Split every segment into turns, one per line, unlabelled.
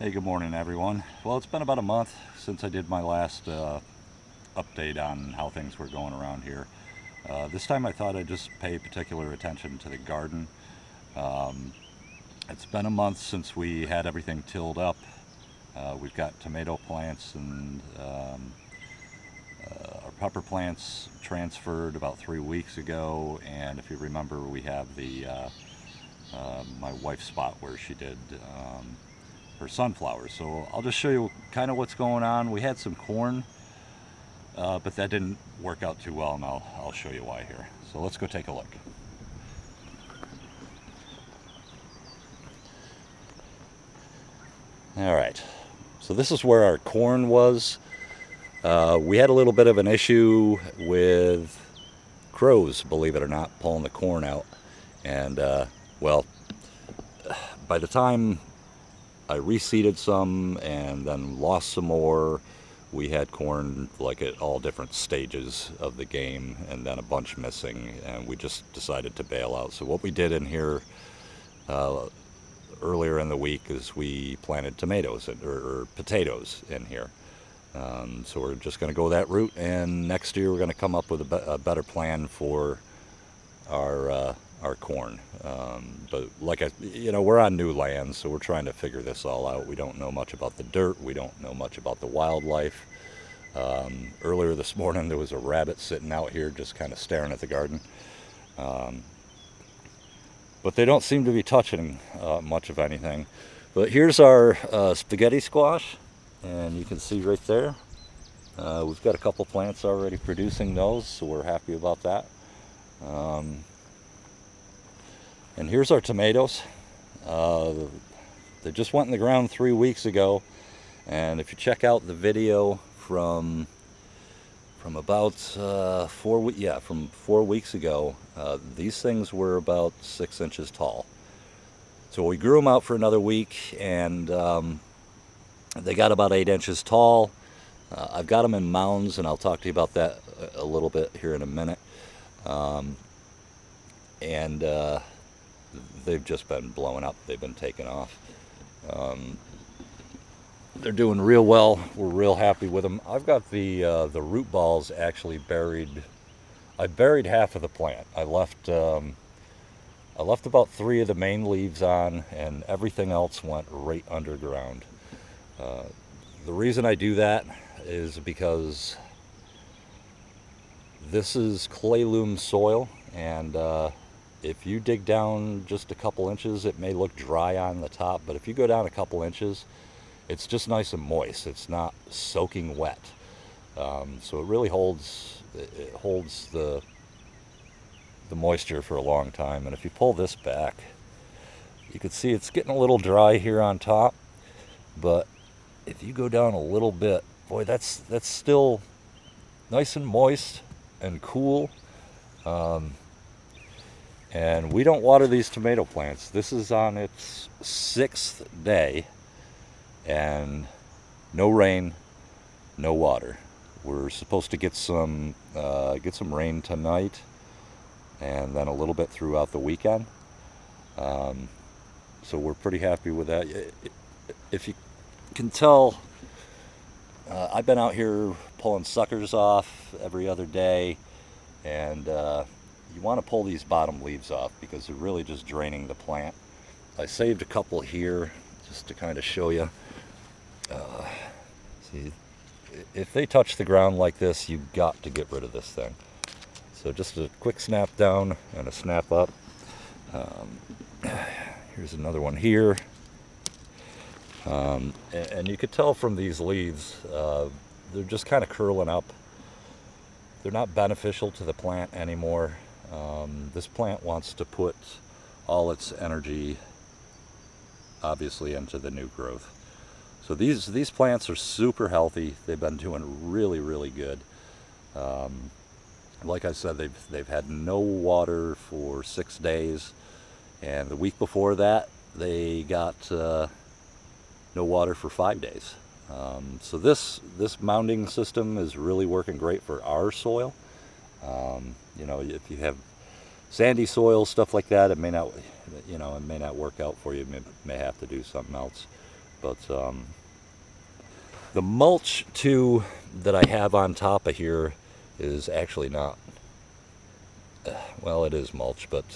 Hey, good morning everyone. Well, it's been about a month since I did my last update on how things were going around here. This time I thought I'd just pay particular attention to the garden. Um, it's been a month since we had everything tilled up. We've got tomato plants and our pepper plants transferred about 3 weeks ago, and if you remember, we have the my wife's spot where she did her sunflowers. So I'll just show you kind of what's going on. We had some corn, but that didn't work out too well, and I'll show you why here. So let's go take a look. All right, so this is where our corn was. We had a little bit of an issue with crows, believe it or not, pulling the corn out. And well, by the time I reseeded some and then lost some more, we had corn like at all different stages of the game, and then a bunch missing, and we just decided to bail out. So what we did in here earlier in the week is we planted tomatoes or potatoes in here. So we're just going to go that route, and next year we're going to come up with a better plan for our corn. But like we're on new land, so we're trying to figure this all out. We don't know much about the dirt. We don't know much about the wildlife. Earlier this morning there was a rabbit sitting out here just kind of staring at the garden. But they don't seem to be touching much of anything. But here's our spaghetti squash, and you can see right there we've got a couple plants already producing those, so we're happy about that. And here's our tomatoes. They just went in the ground 3 weeks ago, and if you check out the video from about 4 weeks ago, these things were about 6 inches tall. So we grew them out for another week, and they got about 8 inches tall. I've got them in mounds, and I'll talk to you about that a little bit here in a minute. And they've just been blowing up. They've been taking off. They're doing real well. We're real happy with them. I've got the root balls actually buried. I buried half of the plant. I left about 3 of the main leaves on, and everything else went right underground. The reason I do that is because this is clay loam soil, and if you dig down just a couple inches, it may look dry on the top, but if you go down a couple inches, it's just nice and moist. It's not soaking wet. So it really holds the moisture for a long time. And if you pull this back, you can see it's getting a little dry here on top, but if you go down a little bit, boy, that's still nice and moist and cool. And we don't water these tomato plants. This is on its 6th day, and no rain, no water. We're supposed to get some rain tonight, and then a little bit throughout the weekend. So we're pretty happy with that. If you can tell, I've been out here pulling suckers off every other day, and you want to pull these bottom leaves off because they're really just draining the plant. I saved a couple here just to kind of show you. See, if they touch the ground like this, you've got to get rid of this thing. So just a quick snap down and a snap up. Here's another one here. And you could tell from these leaves, they're just kind of curling up. They're not beneficial to the plant anymore. This plant wants to put all its energy, obviously, into the new growth. So these plants are super healthy. They've been doing really, really good. Like I said, they've had no water for 6 days, and the week before that they got no water for 5 days. So this mounding system is really working great for our soil. If you have sandy soil, stuff like that, it may not work out for you. You may have to do something else. But the mulch too that I have on top of here is actually not, well, it is mulch, but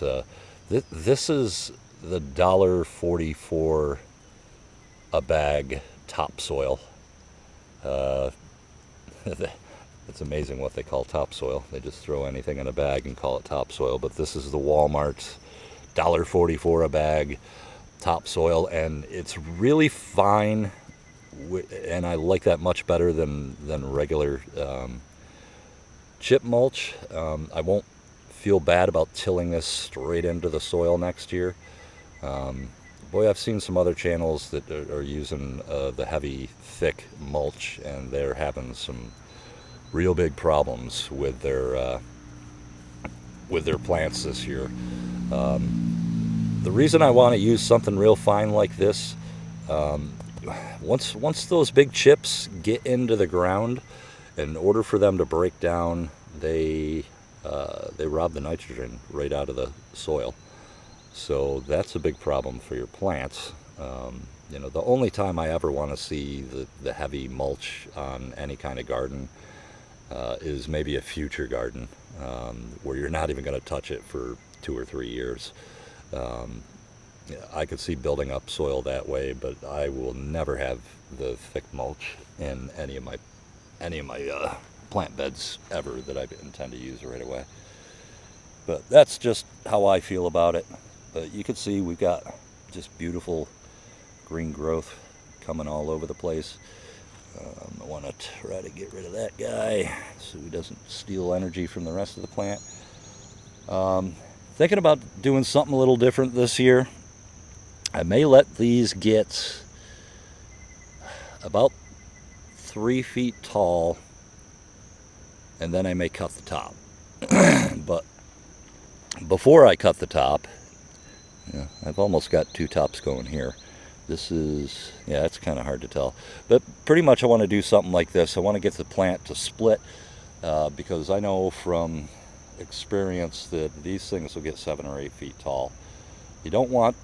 this is the $1.44 a bag topsoil. It's amazing what they call topsoil. They just throw anything in a bag and call it topsoil. But this is the Walmart $1.44 a bag topsoil, and it's really fine. And I like that much better than regular chip mulch. I won't feel bad about tilling this straight into the soil next year. Boy, I've seen some other channels that are using the heavy, thick mulch, and they're having some real big problems with their plants this year. The reason I want to use something real fine like this, once those big chips get into the ground, in order for them to break down, they rob the nitrogen right out of the soil. So that's a big problem for your plants. You know, the only time I ever want to see the heavy mulch on any kind of garden is maybe a future garden where you're not even going to touch it for 2 or 3 years. I could see building up soil that way, but I will never have the thick mulch in any of my plant beds ever that I intend to use right away. But that's just how I feel about it. But you can see we've got just beautiful green growth coming all over the place. I want to try to get rid of that guy so he doesn't steal energy from the rest of the plant. Thinking about doing something a little different this year. I may let these get about 3 feet tall, and then I may cut the top. But before I cut the top, yeah, I've almost got 2 tops going here. This is, yeah, it's kind of hard to tell. But pretty much I want to do something like this. I want to get the plant to split because I know from experience that these things will get 7 or 8 feet tall. You don't want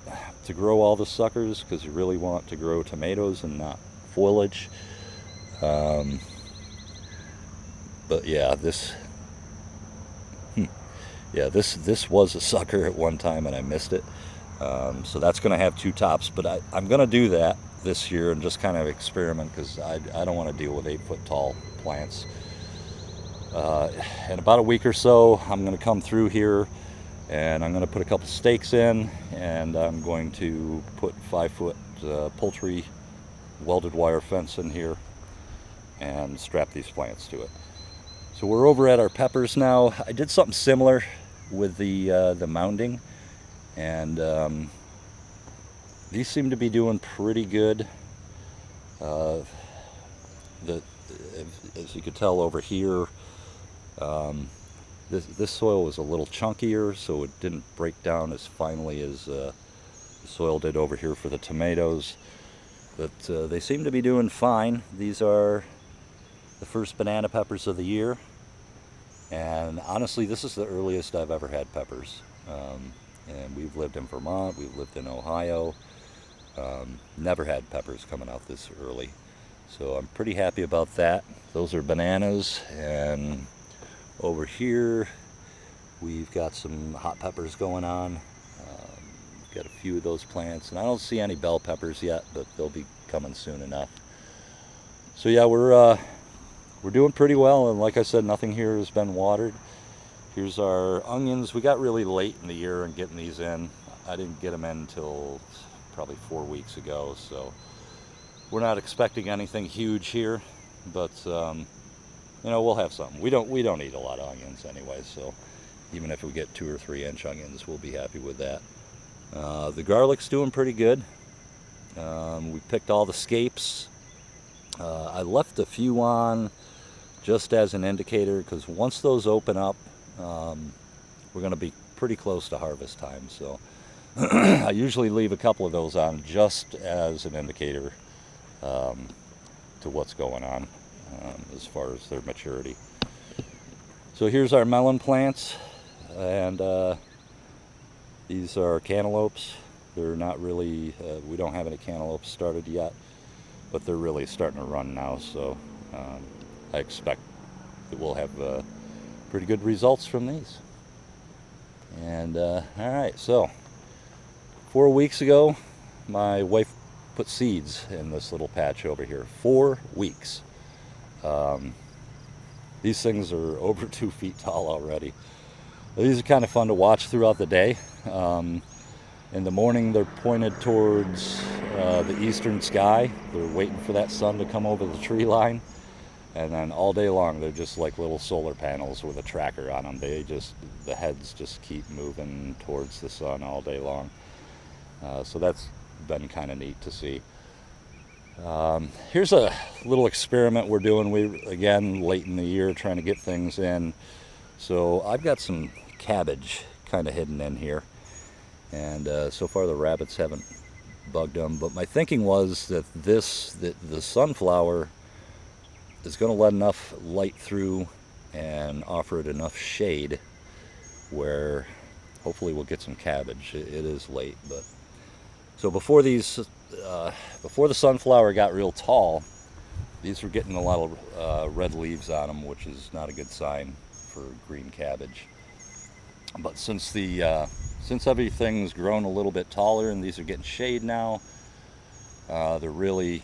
to grow all the suckers because you really want to grow tomatoes and not foliage. But yeah, this was a sucker at one time and I missed it. So that's going to have 2 tops, but I'm going to do that this year and just kind of experiment because I don't want to deal with 8-foot tall plants. In about a week or so, I'm going to come through here and I'm going to put a couple stakes in, and I'm going to put 5-foot poultry welded wire fence in here and strap these plants to it. So we're over at our peppers now. I did something similar with the mounding, and these seem to be doing pretty good. As you could tell over here, this soil was a little chunkier, so it didn't break down as finely as the soil did over here for the tomatoes. But they seem to be doing fine. These are the first banana peppers of the year, and honestly this is the earliest I've ever had peppers. And we've lived in Vermont, we've lived in Ohio, never had peppers coming out this early, so I'm pretty happy about that. Those are bananas, and over here we've got some hot peppers going on. We've got a few of those plants, and I don't see any bell peppers yet, but they'll be coming soon enough. So yeah, we're doing pretty well, and like I said, nothing here has been watered. Here's our onions. We got really late in the year in getting these in. I didn't get them in until probably 4 weeks ago, so we're not expecting anything huge here, but you know, we'll have something. We don't eat a lot of onions anyway, so even if we get 2 or 3 inch onions, we'll be happy with that. The garlic's doing pretty good. We picked all the scapes. I left a few on just as an indicator, because once those open up, we're going to be pretty close to harvest time, so I usually leave a couple of those on just as an indicator to what's going on as far as their maturity. So here's our melon plants, and these are cantaloupes. They're not really, we don't have any cantaloupes started yet. but they're really starting to run now, so I expect that we'll have pretty good results from these. And all right, so 4 weeks ago my wife put seeds in this little patch over here. 4 weeks. These things are over 2 feet tall already. These are kind of fun to watch throughout the day. In the morning they're pointed towards the eastern sky. They're waiting for that sun to come over the tree line. And then all day long they're just like little solar panels with a tracker on them. The heads just keep moving towards the sun all day long. So that's been kind of neat to see. Here's a little experiment we're doing. Again, late in the year, trying to get things in. So I've got some cabbage kind of hidden in here, and so far the rabbits haven't bugged them. But my thinking was that the sunflower is going to let enough light through and offer it enough shade where hopefully we'll get some cabbage. It is late, but so before the sunflower got real tall, these were getting a lot of red leaves on them, which is not a good sign for green cabbage. But since everything's grown a little bit taller and these are getting shade now, they're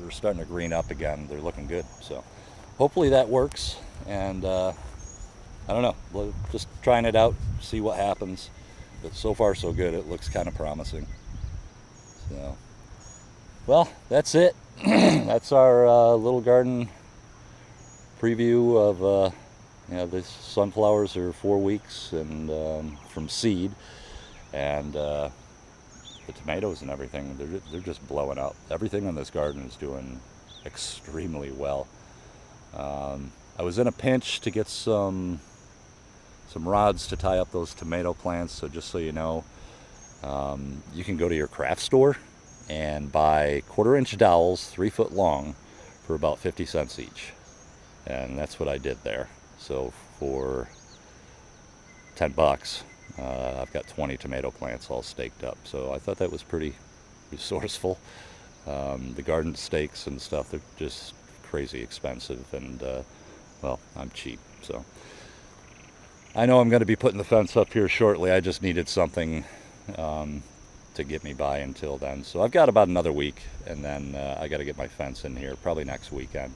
starting to green up again. They're looking good. So hopefully that works. And I don't know, we're just trying it out, see what happens. But so far so good. It looks kind of promising. So, well, that's it. That's our little garden preview of the sunflowers are 4 weeks and from seed, and the tomatoes and everything, they're just blowing up. Everything in this garden is doing extremely well. I was in a pinch to get some rods to tie up those tomato plants, so just so you know, you can go to your craft store and buy 1/4-inch dowels 3 foot long for about 50 cents each, and that's what I did there. So for 10 bucks I've got 20 tomato plants all staked up, so I thought that was pretty resourceful. The garden stakes and stuff, they're just crazy expensive, and well, I'm cheap, so I know I'm going to be putting the fence up here shortly. I just needed something to get me by until then. So I've got about another week, and then I got to get my fence in here probably next weekend.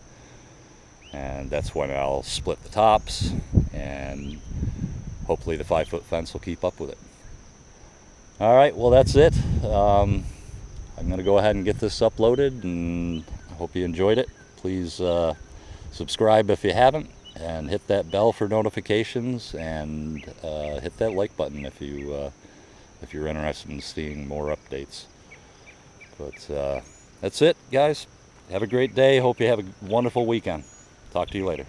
And that's when I'll split the tops, and hopefully the 5-foot fence will keep up with it. All right, well, that's it. I'm going to go ahead and get this uploaded, and I hope you enjoyed it. Please subscribe if you haven't, and hit that bell for notifications, and hit that like button if you're interested in seeing more updates. But that's it, guys. Have a great day. Hope you have a wonderful weekend. Talk to you later.